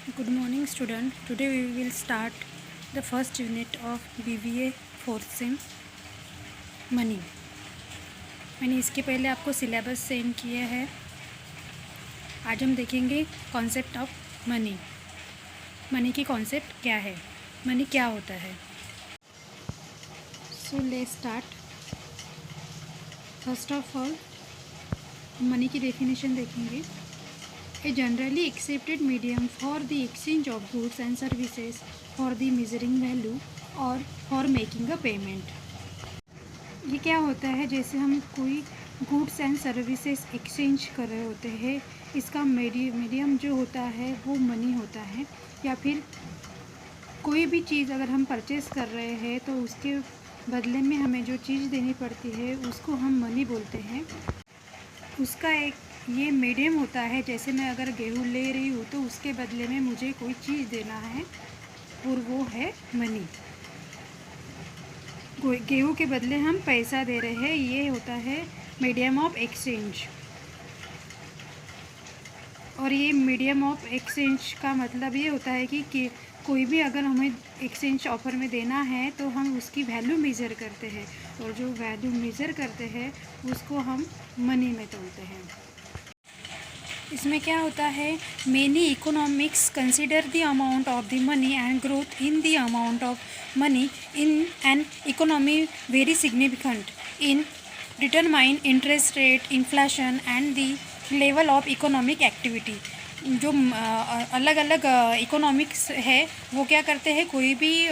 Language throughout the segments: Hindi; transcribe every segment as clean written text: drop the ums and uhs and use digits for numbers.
Good morning student. Today we will start the first unit of BBA fourth sem money. मैंने इसके पहले आपको सिलेबस सेंड किया है। आज हम देखेंगे कॉन्सेप्ट ऑफ मनी। मनी की कॉन्सेप्ट क्या है, मनी क्या होता है। So let's start. First of all money की डेफिनेशन देखेंगे। A generally accepted medium for the exchange of goods and services for the measuring value or for making a payment। ये क्या होता है, जैसे हम कोई गुड्स एंड सर्विसेज एक्सचेंज कर रहे होते हैं, इसका मीडियम जो होता है वो मनी होता है। या फिर कोई भी चीज़ अगर हम परचेज़ कर रहे हैं तो उसके बदले में हमें जो चीज़ देनी पड़ती है उसको हम मनी बोलते हैं। उसका एक ये मीडियम होता है। जैसे मैं अगर गेहूँ ले रही हूँ तो उसके बदले में मुझे कोई चीज़ देना है और वो है मनी। गेहूँ के बदले हम पैसा दे रहे हैं, ये होता है मीडियम ऑफ एक्सचेंज। और ये मीडियम ऑफ एक्सचेंज का मतलब ये होता है कि कोई भी अगर हमें एक्सचेंज ऑफर में देना है तो हम उसकी वैल्यू मेज़र करते हैं, और जो वैल्यू मेज़र करते हैं उसको हम मनी में तोलते हैं। इसमें क्या होता है, many economics consider the amount of the money and growth in the amount of money in an economy very significant in determine interest rate, inflation and the level of economic activity. जो अलग अलग इकोनॉमिक्स है वो क्या करते हैं, कोई भी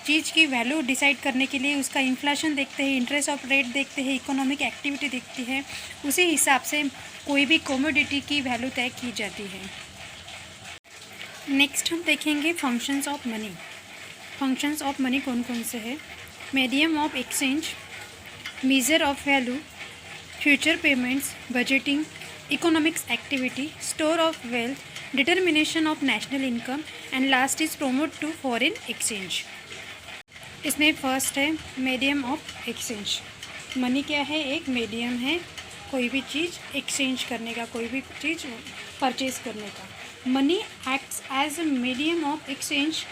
चीज़ की वैल्यू डिसाइड करने के लिए उसका इन्फ्लेशन देखते हैं, इंटरेस्ट ऑफ रेट देखते हैं, इकोनॉमिक एक्टिविटी देखती है, उसी हिसाब से कोई भी कमोडिटी की वैल्यू तय की जाती है। नेक्स्ट हम देखेंगे functions of money. Functions of money कौन कौन से हैं। Medium of exchange, measure of value, future payments, budgeting, economics activity, store of wealth, determination of national income and last is promote to foreign exchange. इसमें फर्स्ट है मीडियम ऑफ एक्सचेंज। मनी क्या है, एक मीडियम है कोई भी चीज़ एक्सचेंज करने का, कोई भी चीज़ परचेज करने का। Money acts as a medium of exchange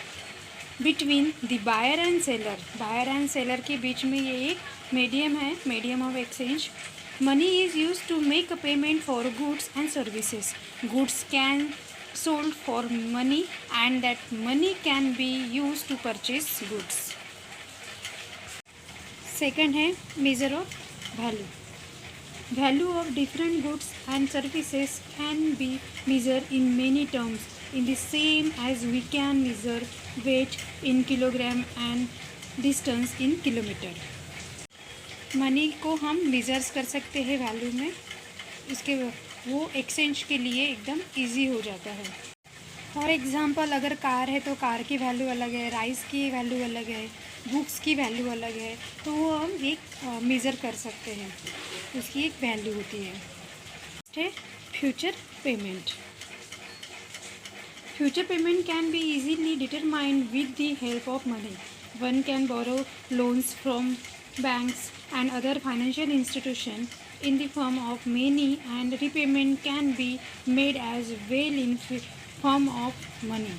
between the buyer and seller. Buyer and seller के बीच में ये एक मीडियम है, medium of exchange. Money is use to make a payment for goods and services. Goods can sold for money and that money can be used to purchase goods. Second है measure of value. Value of different goods and services can be measured in many terms, in the same as we can measure weight in kilogram and distance in kilometer. Money को हम मेजर्स कर सकते हैं वैल्यू में, इसके वो एक्सचेंज के लिए एकदम इजी हो जाता है। फॉर एग्ज़ाम्पल अगर कार है तो कार की वैल्यू अलग है, राइस की वैल्यू अलग है, बुक्स की वैल्यू अलग है, तो वो हम एक मेज़र कर सकते हैं, उसकी एक वैल्यू होती है। Future payment. Future payment can be easily determined with the help of money. One can borrow loans from banks and other financial institutions in the form of money, and repayment can be made as well in form of money।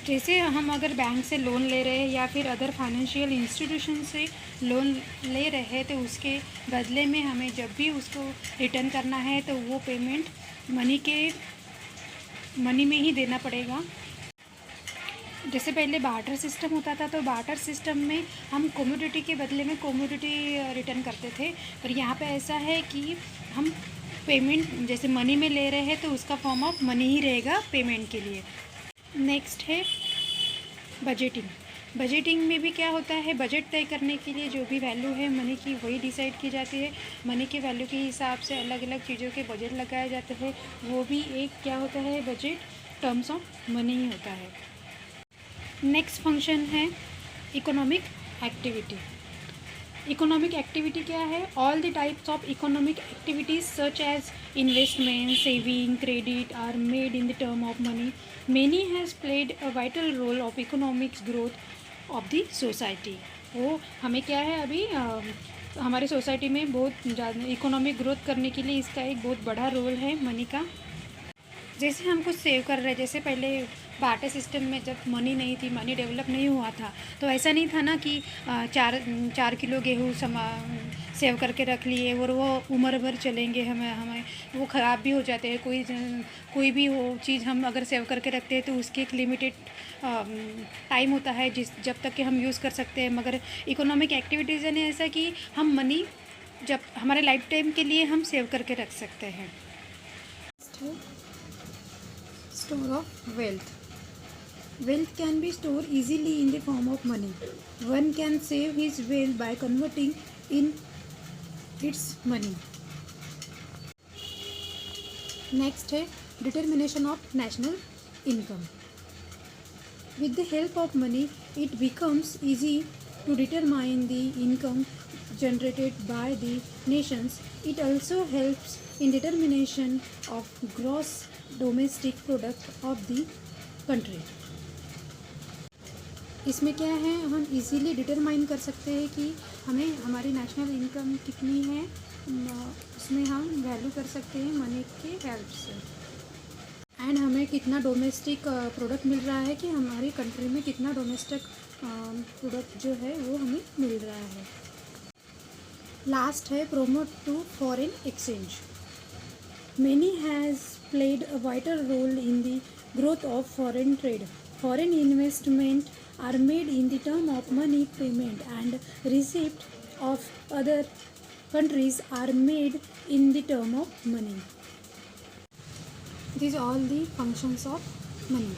जैसे हम अगर बैंक से लोन ले रहे हैं या फिर अदर फाइनेंशियल इंस्टीट्यूशन से लोन ले रहे हैं तो उसके बदले में हमें जब भी उसको रिटर्न करना है तो वो पेमेंट मनी में ही देना पड़ेगा। जैसे पहले बार्टर सिस्टम होता था तो बार्टर सिस्टम में हम कमोडिटी के बदले में कमोडिटी रिटर्न करते थे, पर यहाँ पे ऐसा है कि हम पेमेंट जैसे मनी में ले रहे हैं तो उसका फॉर्म ऑफ मनी ही रहेगा पेमेंट के लिए। नेक्स्ट है बजटिंग। बजटिंग में भी क्या होता है, बजट तय करने के लिए जो भी वैल्यू है मनी की वही डिसाइड की जाती है। मनी के वैल्यू के हिसाब से अलग अलग चीज़ों के बजट लगाए जाते हैं, वो भी एक क्या होता है, बजट टर्म्स ऑफ मनी ही होता है। नेक्स्ट फंक्शन है इकोनॉमिक एक्टिविटी। इकोनॉमिक एक्टिविटी क्या है, all the types of economic activities such as investment, saving, credit are made in the term of money. Money has played a vital role of economics growth of the society. वो हमें क्या है अभी हमारी सोसाइटी में बहुत ज़्यादा इकोनॉमिक ग्रोथ करने के लिए इसका एक बहुत बड़ा रोल है मनी का। जैसे हम कुछ सेव कर रहे हैं, जैसे पहले बार्टर सिस्टम में जब मनी नहीं थी, मनी डेवलप नहीं हुआ था, तो ऐसा नहीं था ना कि 4 किलो गेहूँ सेव करके रख लिए और वो उम्र भर चलेंगे, हमें वो ख़राब भी हो जाते हैं। कोई भी हो चीज़ हम अगर सेव करके रखते हैं तो उसकी एक लिमिटेड टाइम होता है जब तक कि हम यूज़ कर सकते हैं। मगर इकोनॉमिक एक्टिविटीज़ ने ऐसा कि हम मनी जब हमारे लाइफ टाइम के लिए हम सेव करके रख सकते हैं। Store of wealth. Wealth can be stored easily in the form of money. One can save his wealth by converting in its money. Next है determination of national income. With the help of money, it becomes easy to determine the income generated by the nations. It also helps in determination of gross domestic product of the country. इसमें क्या है, हम इजीली डिटरमाइन कर सकते हैं कि हमें हमारी नेशनल इनकम कितनी है, उसमें हम वैल्यू कर सकते हैं मनी के हेल्प से। एंड हमें कितना डोमेस्टिक प्रोडक्ट मिल रहा है, कि हमारी कंट्री में कितना डोमेस्टिक प्रोडक्ट जो है वो हमें मिल रहा है। लास्ट है promote to foreign exchange. Money has played a vital role in the growth of foreign trade. Foreign investment are made in the term of money payment, and receipt of other countries are made in the term of money. These are all the functions of money.